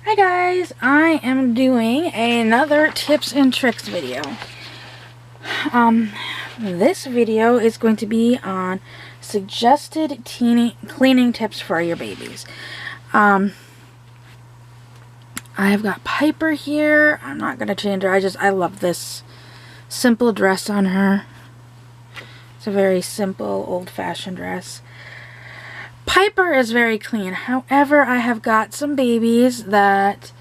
Hi guys, I am doing another tips and tricks video. This video is going to be on suggested cleaning tips for your babies. I have got Piper here. I'm not going to change her. I love this simple dress on her. It's a very simple, old-fashioned dress. Piper is very clean. However, I have got some babies that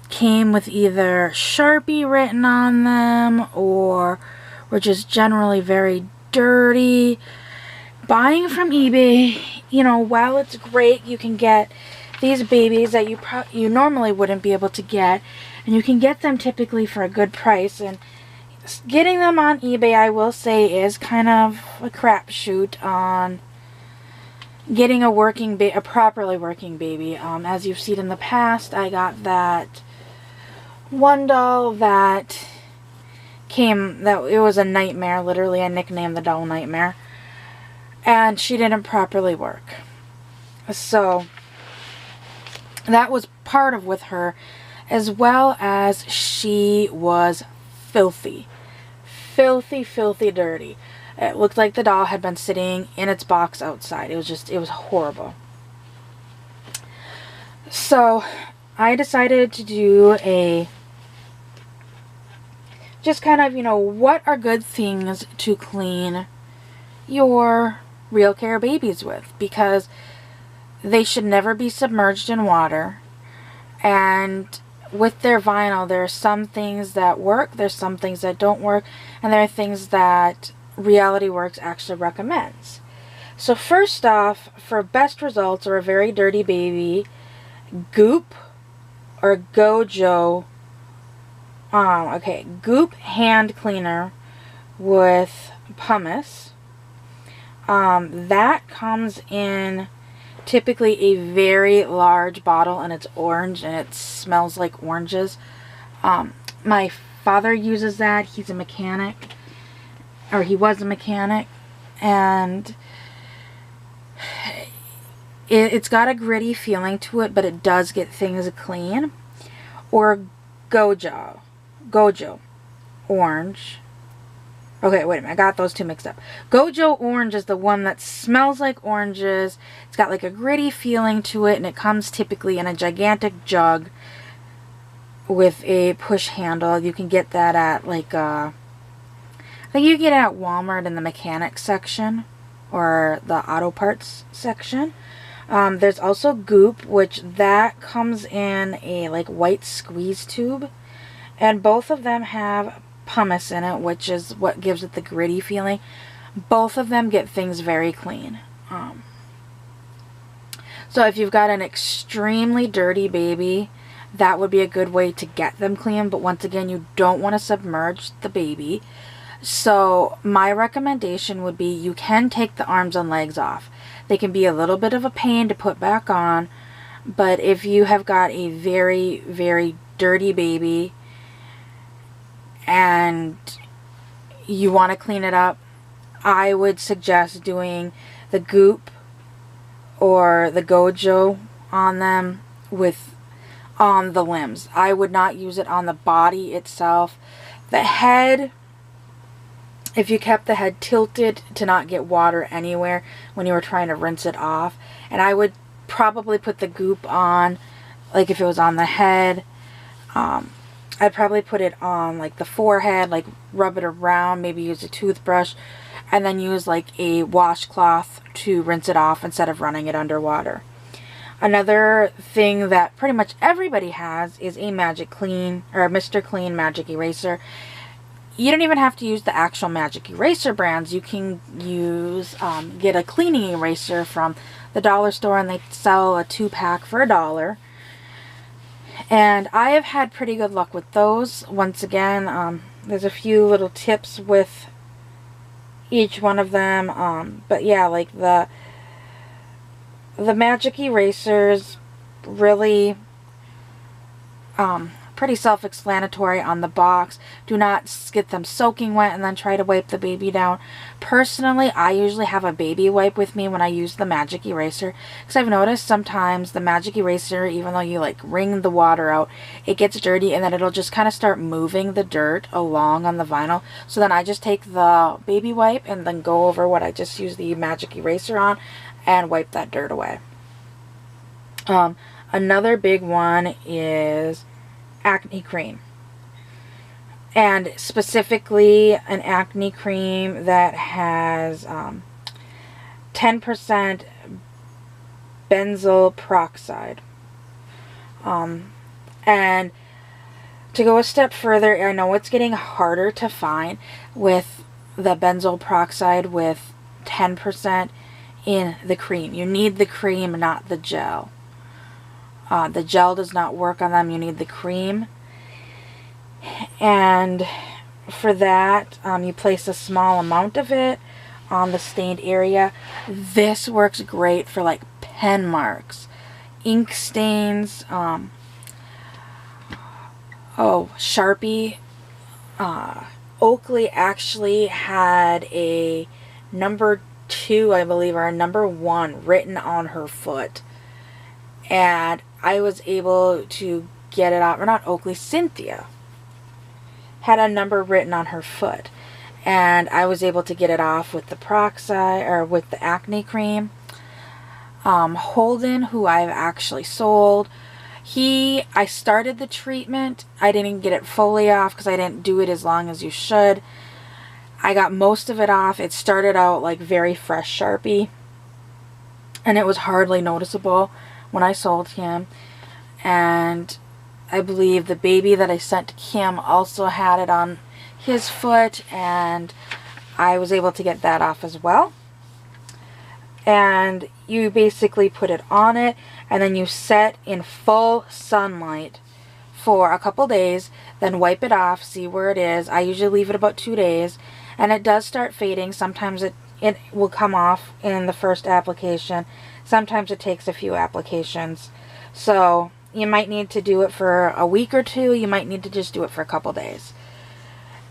came with either Sharpie written on them or were just generally very dirty. Buying from eBay, you know, while it's great, you can get these babies that you normally wouldn't be able to get, and you can get them typically for a good price. And getting them on eBay, I will say, is kind of a crapshoot on getting a properly working baby. As you've seen in the past, I got that one doll that it was a nightmare. Literally, I nicknamed the doll Nightmare, and she didn't properly work. So that was part of with her, as well as she was filthy dirty. It looked like the doll had been sitting in its box outside. It was horrible. So I decided to do just kind of, you know, what are good things to clean your RealCare babies with, because they should never be submerged in water. And with their vinyl, there are some things that work, there's some things that don't work, and there are things that Reality Works actually recommends. So first off, for best results or a very dirty baby, Goop or Gojo, Goop hand cleaner with pumice. That comes in typically a very large bottle, and it's orange and it smells like oranges. My father uses that. He's a mechanic. Or he was a mechanic, and it's got a gritty feeling to it, but it does get things clean. Or Gojo orange. Okay, wait a minute, I got those two mixed up. Gojo orange is the one that smells like oranges. It's got like a gritty feeling to it, and it comes typically in a gigantic jug with a push handle. You can get that at like I think you get it at Walmart in the mechanics section or the auto parts section. There's also Goop, which that comes in a like white squeeze tube, and both of them have pumice in it, which is what gives it the gritty feeling. Both of them get things very clean. So if you've got an extremely dirty baby, that would be a good way to get them clean. But once again, you don't want to submerge the baby. So my recommendation would be, you can take the arms and legs off. They can be a little bit of a pain to put back on, but if you have got a very, very dirty baby and you want to clean it up, I would suggest doing the Goop or the Gojo on them on the limbs. I would not use it on the body itself. The head, if you kept the head tilted to not get water anywhere when you were trying to rinse it off. And I would probably put the Goop on, like if it was on the head, I'd probably put it on like the forehead, like rub it around, maybe use a toothbrush, and then use like a washcloth to rinse it off instead of running it underwater. Another thing that pretty much everybody has is a Magic Clean or a Mr. Clean Magic Eraser. You don't even have to use the actual Magic Eraser brands. You can use, get a cleaning eraser from the dollar store, and they sell a 2-pack for $1. And I have had pretty good luck with those. Once again, there's a few little tips with each one of them. But yeah, like the Magic Erasers really pretty self-explanatory on the box. Do not get them soaking wet and then try to wipe the baby down. Personally, I usually have a baby wipe with me when I use the magic eraser, because I've noticed sometimes the magic eraser, even though you like wring the water out, it gets dirty and then it'll just kind of start moving the dirt along on the vinyl. So then I just take the baby wipe and then go over what I just used the magic eraser on and wipe that dirt away. Another big one is acne cream, and specifically an acne cream that has 10% benzoyl peroxide. And to go a step further, I know it's getting harder to find with the benzoyl peroxide with 10% in the cream. You need the cream, not the gel. The gel does not work on them. You need the cream. And for that, you place a small amount of it on the stained area. This works great for like pen marks, ink stains, Sharpie. Oakley actually had a number 2, I believe, or a number 1 written on her foot. And I was able to get it off, or not Oakley, Cynthia had a number written on her foot. And I was able to get it off with the peroxide, or with the acne cream. Holden, who I've actually sold, I started the treatment. I didn't get it fully off because I didn't do it as long as you should. I got most of it off. It started out like very fresh Sharpie, and it was hardly noticeable when I sold him. And I believe the baby that I sent to Kim also had it on his foot, and I was able to get that off as well. And you basically put it on it, and then you set in full sunlight for a couple days, then wipe it off, see where it is. I usually leave it about 2 days, and it does start fading. Sometimes it will come off in the first application. Sometimes it takes a few applications. So you might need to do it for a week or 2. You might need to just do it for a couple days.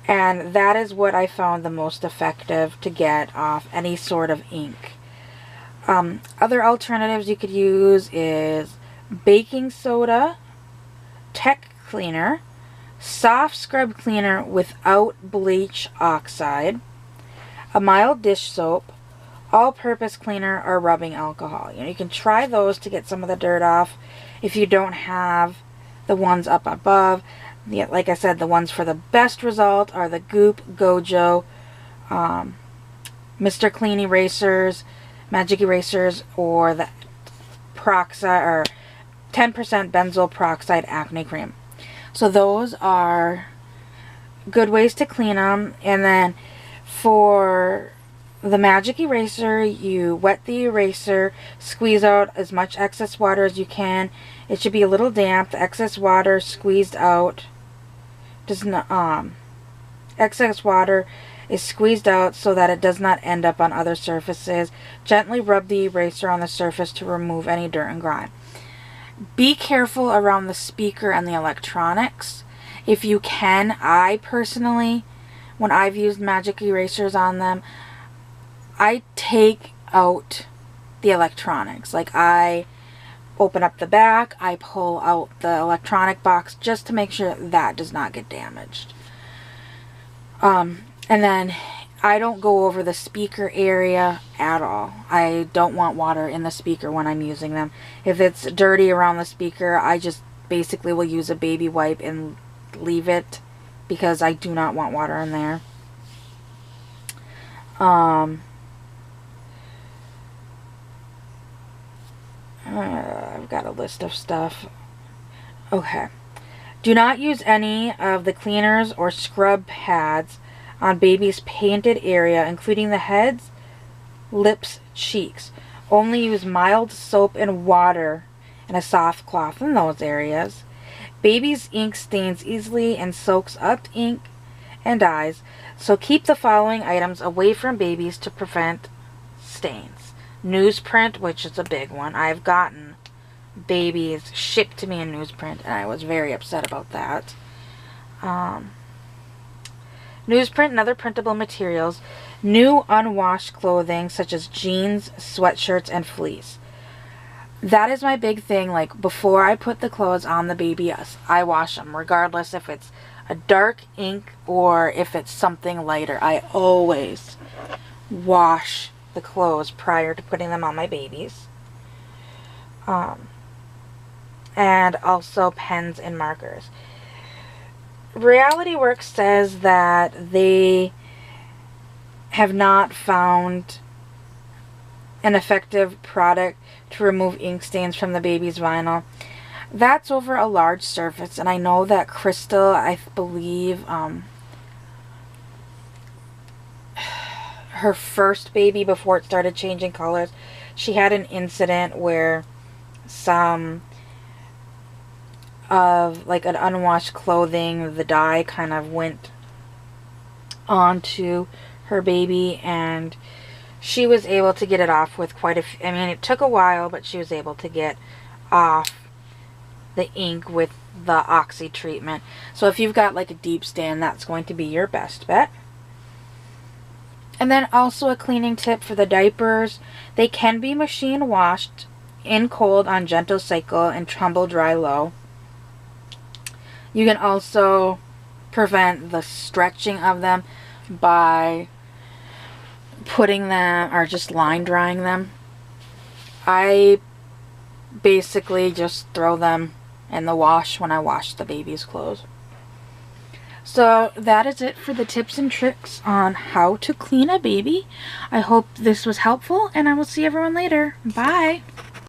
And that is what I found the most effective to get off any sort of ink. Other alternatives you could use is baking soda, tech cleaner, soft scrub cleaner without bleach oxide, a mild dish soap, all-purpose cleaner, or rubbing alcohol. You can try those to get some of the dirt off if you don't have the ones up above. Like I said, the ones for the best result are the Goop, Gojo, Mr. Clean erasers, magic erasers, or the peroxide or 10% benzoyl peroxide acne cream. So those are good ways to clean them. And then for the magic eraser, you wet the eraser, squeeze out as much excess water as you can. It should be a little damp. The excess water squeezed out does not excess water is squeezed out so that it does not end up on other surfaces. Gently rub the eraser on the surface to remove any dirt and grime. Be careful around the speaker and the electronics. If you can, I personally, when I've used magic erasers on them, I take out the electronics. Like, I open up the back, I pull out the electronic box just to make sure that does not get damaged. And then I don't go over the speaker area at all. I don't want water in the speaker when I'm using them. If it's dirty around the speaker, I just basically will use a baby wipe and leave it, because I do not want water in there. I've got a list of stuff. Okay. Do not use any of the cleaners or scrub pads on baby's painted area, including the heads, lips, cheeks. Only use mild soap and water and a soft cloth in those areas. Baby's ink stains easily and soaks up ink and dyes, so keep the following items away from babies to prevent stains. Newsprint, which is a big one. I've gotten babies shipped to me in newsprint, and I was very upset about that. Newsprint and other printable materials. New unwashed clothing such as jeans, sweatshirts, and fleece. That is my big thing. Like, before I put the clothes on the baby, I wash them, regardless if it's a dark ink or if it's something lighter. I always wash the clothes prior to putting them on my babies. And also pens and markers. Reality Works says that they have not found an effective product to remove ink stains from the baby's vinyl. That's over a large surface, and I know that Crystal, I believe, her first baby, before it started changing colors, she had an incident where some of, like, an unwashed clothing, the dye kind of went onto her baby, and she was able to get it off with quite a few. I mean, it took a while, but she was able to get off the ink with the oxy treatment. So if you've got like a deep stain, that's going to be your best bet. And then also a cleaning tip for the diapers. They can be machine washed in cold on gentle cycle and tumble dry low. You can also prevent the stretching of them by putting them, or just line drying them. I basically just throw them in the wash when I wash the baby's clothes. So that is it for the tips and tricks on how to clean a baby. I hope this was helpful, and I will see everyone later. Bye!